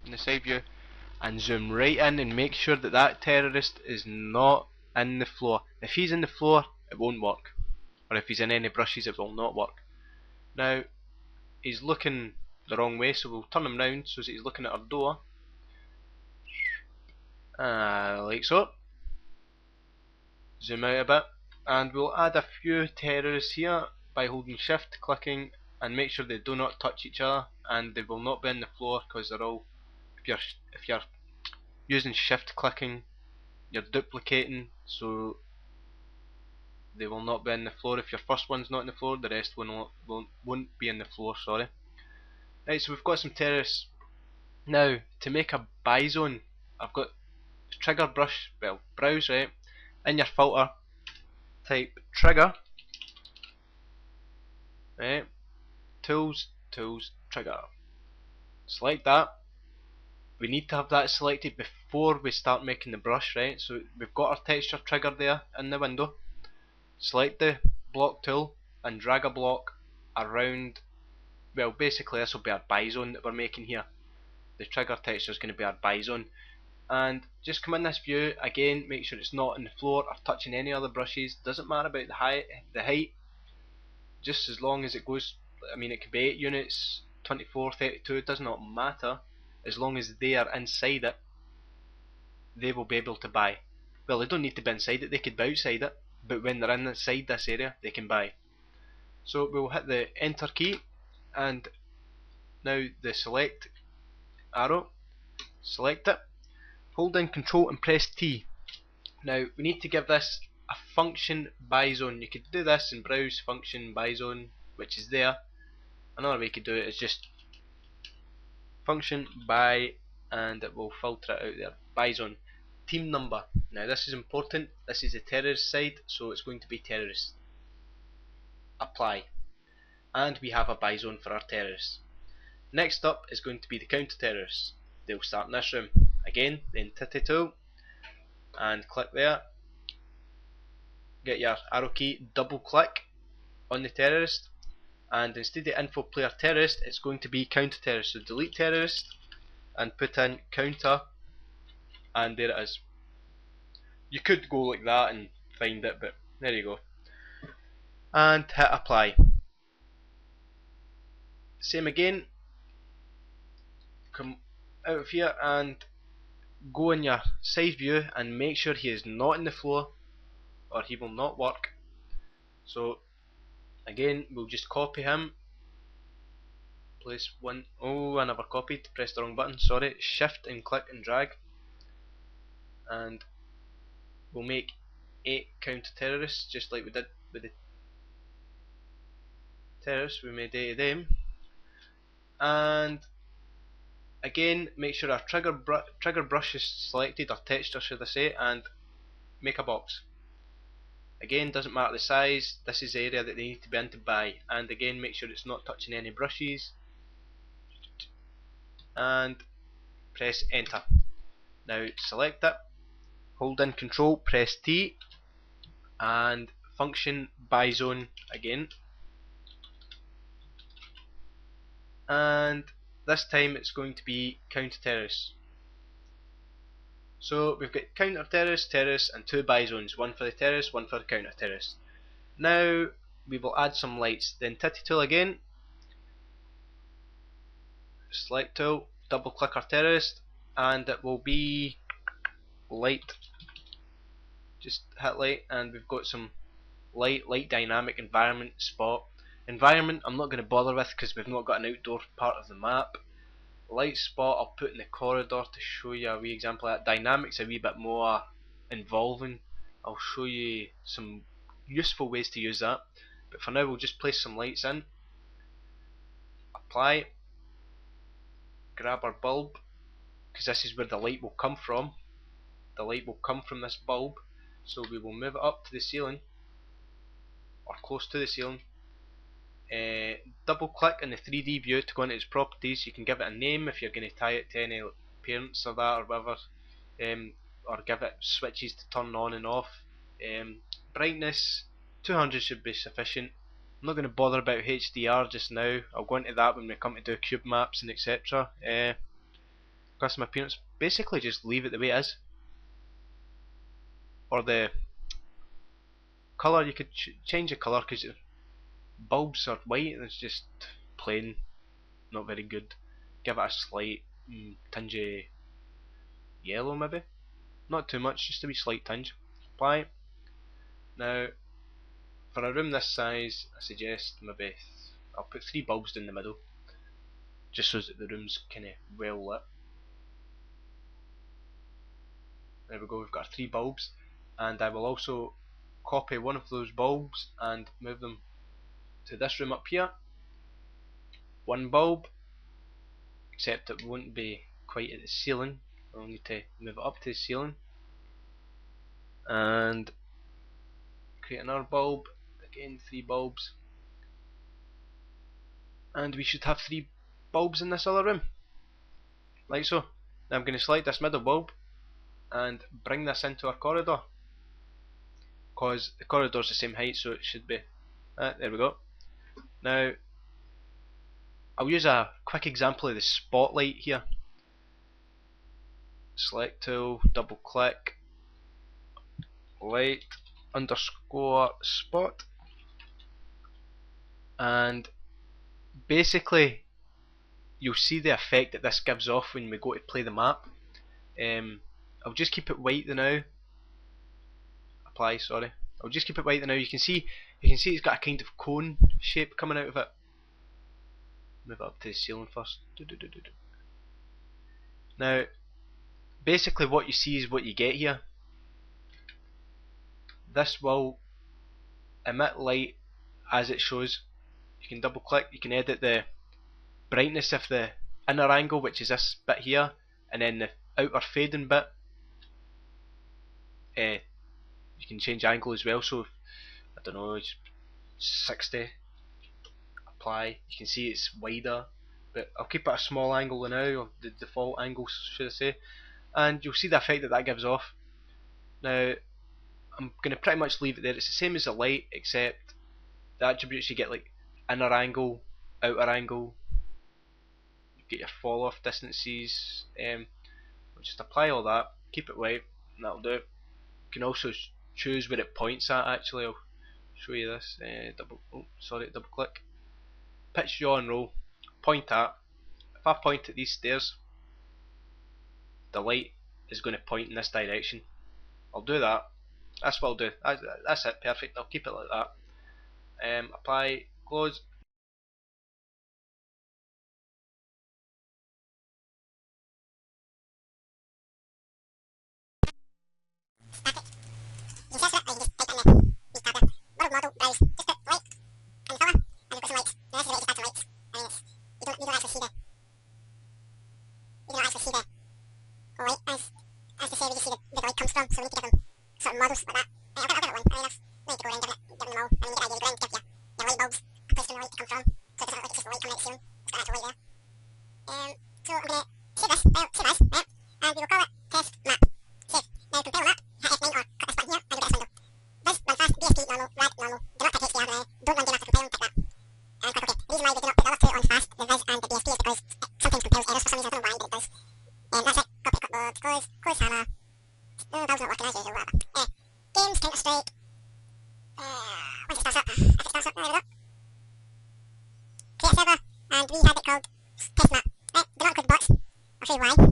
in the side view and zoom right in and make sure that that terrorist is not in the floor. If he's in the floor, it won't work, or if he's in any brushes, it will not work. Now he's looking the wrong way, so we'll turn him round so that he's looking at our door, like so. Zoom out a bit, and we'll add a few terrorists here by holding shift, clicking, and make sure they do not touch each other, and they will not be on the floor because they're all, if you're using shift clicking, you're duplicating, so they will not be on the floor. If your first one's not on the floor, the rest won't be on the floor, sorry. Right, so we've got some terrorists. Now, to make a buy zone, I've got trigger brush, well, browse, right, in your filter, type trigger, right, tools, trigger, select that. We need to have that selected before we start making the brush, right, so we've got our texture trigger there in the window. Select the block tool and drag a block around, well, basically this will be our buy zone that we're making here. The trigger texture is going to be our buy zone, and just come in this view again, make sure it's not on the floor or touching any other brushes. Doesn't matter about the height, just as long as it goes, I mean it could be 8 units, 24, 32, it does not matter, as long as they are inside it, they will be able to buy. Well, they don't need to be inside it, they could be outside it, but when they're inside this area they can buy. So we'll hit the enter key, and now the select arrow, select it, hold in control and press T. Now we need to give this a function buy zone. You could do this in browse function buy zone, which is there. Another way you could do it is just function buy, and it will filter it out there. Buy zone. Team number. Now this is important. This is the terrorist side, so it's going to be terrorist. Apply. And we have a buy zone for our terrorists. Next up is going to be the counter terrorists. They'll start in this room. Again, the entity tool, and click there. Get your arrow key, double click on the terrorist, and instead of info player terrorist, it's going to be counter terrorist. So delete terrorist and put in counter, and there it is. You could go like that and find it, but there you go. And hit apply. Same again. Come out of here and go in your side view and make sure he is not in the floor or he will not work. So again, we'll just copy him, place one, oh I never copied, pressed the wrong button, sorry, shift and click and drag, and we'll make 8 counter terrorists just like we did with the terrorists. We made 8 of them, and again make sure our trigger brush is selected, or texture should I say, and make a box. Again, doesn't matter the size, this is the area that they need to be in to buy, and again make sure it's not touching any brushes, and press enter. Now select it, hold in control, press T, and function buy zone again, and this time it's going to be counter terrorists. So we've got counter terrorists, terrorists, and 2 buy zones, one for the terrorists, one for the counter terrorists. Now we will add some lights. The entity tool again, select tool, double click our terrorist, and it will be light. Just hit light, and we've got some light dynamic environment spot. Environment I'm not going to bother with because we've not got an outdoor part of the map. Light spot I'll put in the corridor to show you a wee example of that. Dynamics a wee bit more involving. I'll show you some useful ways to use that, but for now we'll just place some lights in. Apply. Grab our bulb, because this is where the light will come from. The light will come from this bulb, so we will move it up to the ceiling, or close to the ceiling. Double click in the 3D view to go into its properties. You can give it a name if you're going to tie it to any parents or that or whatever, or give it switches to turn on and off. Brightness 200 should be sufficient. I'm not going to bother about HDR just now. I'll go into that when we come to do cube maps and etc. custom appearance, basically just leave it the way it is. Or the colour, you could change the colour because bulbs are white and it's just plain, not very good. Give it a slight tinge of yellow maybe, not too much, just a wee slight tinge. Apply. Now for a room this size I suggest maybe I'll put 3 bulbs down the middle just so that the room's kinda well lit. There we go, we've got 3 bulbs, and I will also copy one of those bulbs and move them to this room up here. 1 bulb, except it won't be quite at the ceiling, I'll need to move it up to the ceiling, and create another bulb, again 3 bulbs, and we should have 3 bulbs in this other room, like so. Now I'm going to select this middle bulb and bring this into our corridor, because the corridor is the same height, so it should be, there we go. Now I'll use a quick example of the spotlight here. Select tool, double click, light underscore spot, and basically you'll see the effect that this gives off when we go to play the map. I'll just keep it white now. Apply, sorry. I'll just keep it white now. You can see it's got a kind of cone shape coming out of it. Move it up to the ceiling first. Now basically what you see is what you get here. This will emit light as it shows. You can double click, you can edit the brightness of the inner angle, which is this bit here, and then the outer fading bit. You can change angle as well, so I don't know, it's 60. Apply, you can see it's wider, but I'll keep it a small angle now, or the default angle should I say, and you'll see the effect that gives off. Now I'm going to pretty much leave it there. It's the same as the light, except the attributes you get, like inner angle, outer angle, you get your fall off distances. We'll just apply all that, keep it white, and that'll do. You can also choose where it points at. Actually, I'll show you this. Double click, pitch, yaw and roll, point at. If I point at these stairs, the light is going to point in this direction. I'll do that. That's what I'll do. That's it, perfect. I'll keep it like that. Apply, close. Models like that. I've got one. I mean, I need to go around give them all. I mean, you get the idea. Go around give your light bulbs a place for the light to come from, so it doesn't look like it's just the light coming out soon. It's got actual light there. So I'm gonna save this. Save as, right? And we will call it test map. Save. Now compile map. Hit F9 or cut this button here, and you'll get this window. Viz, run fast, BSP, normal, rad, normal. Do not type HDR now. Don't run game after compiling, tick that. And click OK. The reason why we do not put the other two on fast, the Viz and the BSP, is because it sometimes compiles errors for some reason. I don't know why, but it does. That's it. Copy clipboard. Close hammer. Valve's not working as usual. Whatever. Games, Counter-Strike. Once it starts up, if it starts up, there we go. Create a server, and we had it called test map. Right, do not include the bots. I'll show you why.